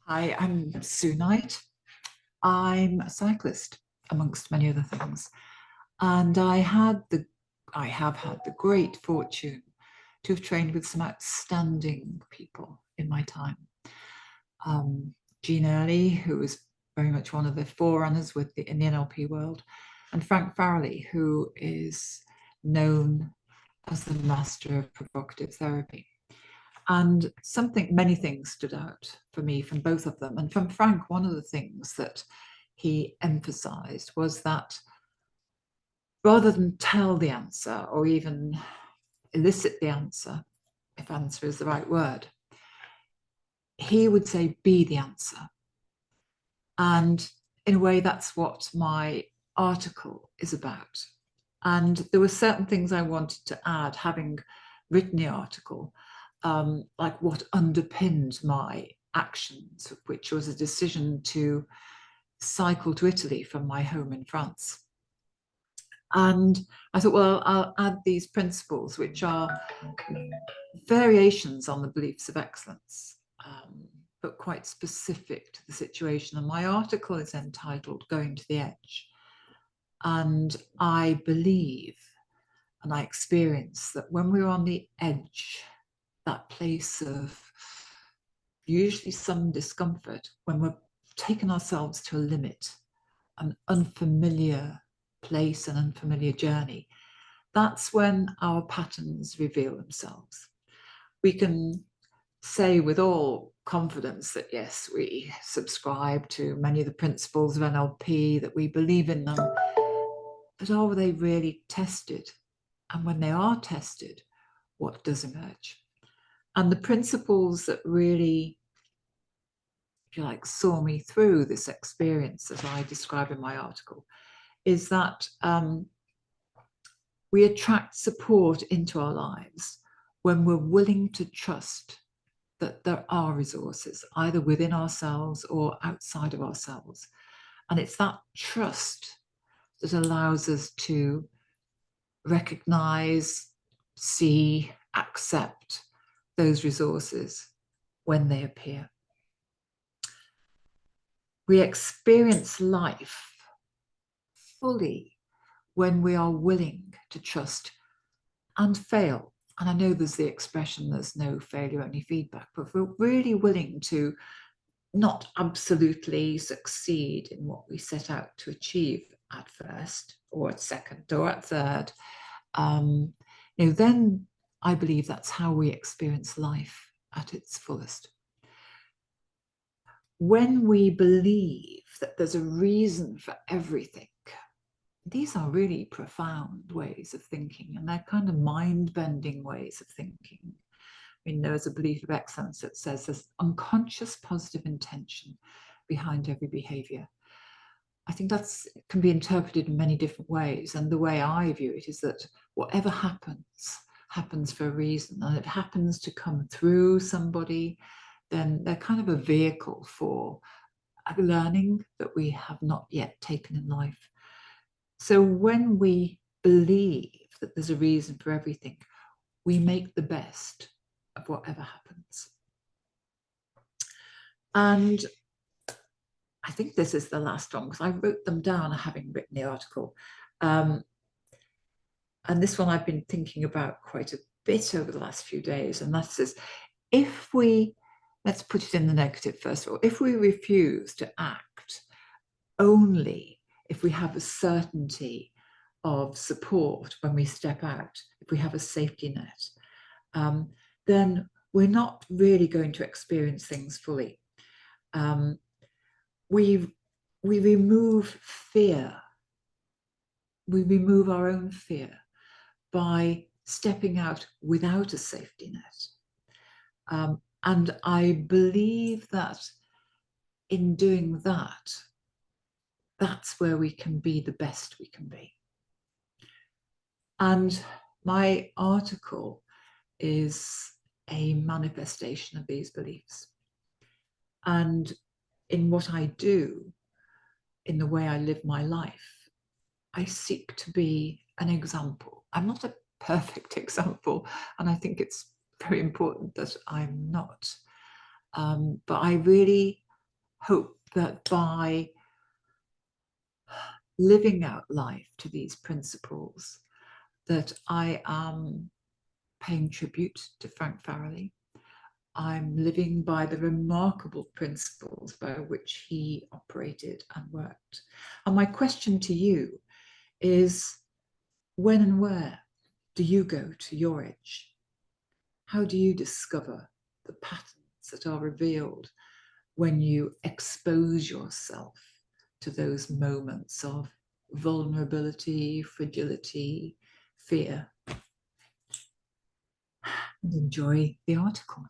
Hi, I'm Sue Knight. I'm a cyclist, amongst many other things. And I have had the great fortune to have trained with some outstanding people in my time. Um, Jean Early, who was very much one of the forerunners in the NLP world, and Frank Farrelly, who is known as the master of provocative therapy. And many things stood out for me from both of them. And from Frank, one of the things that he emphasized was that rather than tell the answer or even elicit the answer, if answer is the right word, he would say, be the answer. And in a way, that's what my article is about. And there were certain things I wanted to add, having written the article, like what underpinned my actions, which was a decision to cycle to Italy from my home in France. And I thought, well, I'll add these principles, which are variations on the beliefs of excellence, but quite specific to the situation. And my article is entitled Going to the Edge. And I believe and I experience that when we're on the edge, that place of usually some discomfort, when we're taking ourselves to a limit, an unfamiliar place, an unfamiliar journey, that's when our patterns reveal themselves. We can say with all confidence that yes, we subscribe to many of the principles of NLP, that we believe in them, but are they really tested? And when they are tested, what does emerge? And the principles that really, if you like, saw me through this experience that I describe in my article is that we attract support into our lives when we're willing to trust that there are resources, either within ourselves or outside of ourselves. And it's that trust that allows us to recognize, see, accept those resources when they appear. We experience life fully when we are willing to trust and fail. And I know there's the expression, there's no failure, only feedback, but if we're really willing to not absolutely succeed in what we set out to achieve at first or at second or at third, then I believe that's how we experience life at its fullest. When we believe that there's a reason for everything, these are really profound ways of thinking, and they're kind of mind-bending ways of thinking. I mean, there is a belief of excellence that says there's unconscious positive intention behind every behavior. I think that can be interpreted in many different ways. And the way I view it is that whatever happens for a reason. And it happens to come through somebody, then they're kind of a vehicle for a learning that we have not yet taken in life. So when we believe that there's a reason for everything, we make the best of whatever happens. And I think this is the last one because I wrote them down having written the article. And this one I've been thinking about quite a bit over the last few days. And that says, let's put it in the negative first of all, if we refuse to act only if we have a certainty of support when we step out, if we have a safety net, then we're not really going to experience things fully. We remove fear. We remove our own fear by stepping out without a safety net. And I believe that in doing that, that's where we can be the best we can be. And my article is a manifestation of these beliefs. And in what I do, in the way I live my life, I seek to be an example. I'm not a perfect example, and I think it's very important that I'm not. But I really hope that by living out life to these principles, that I am paying tribute to Frank Farrelly. I'm living by the remarkable principles by which he operated and worked. And my question to you is, when and where do you go to your edge? How do you discover the patterns that are revealed when you expose yourself to those moments of vulnerability, fragility, fear? And enjoy the article.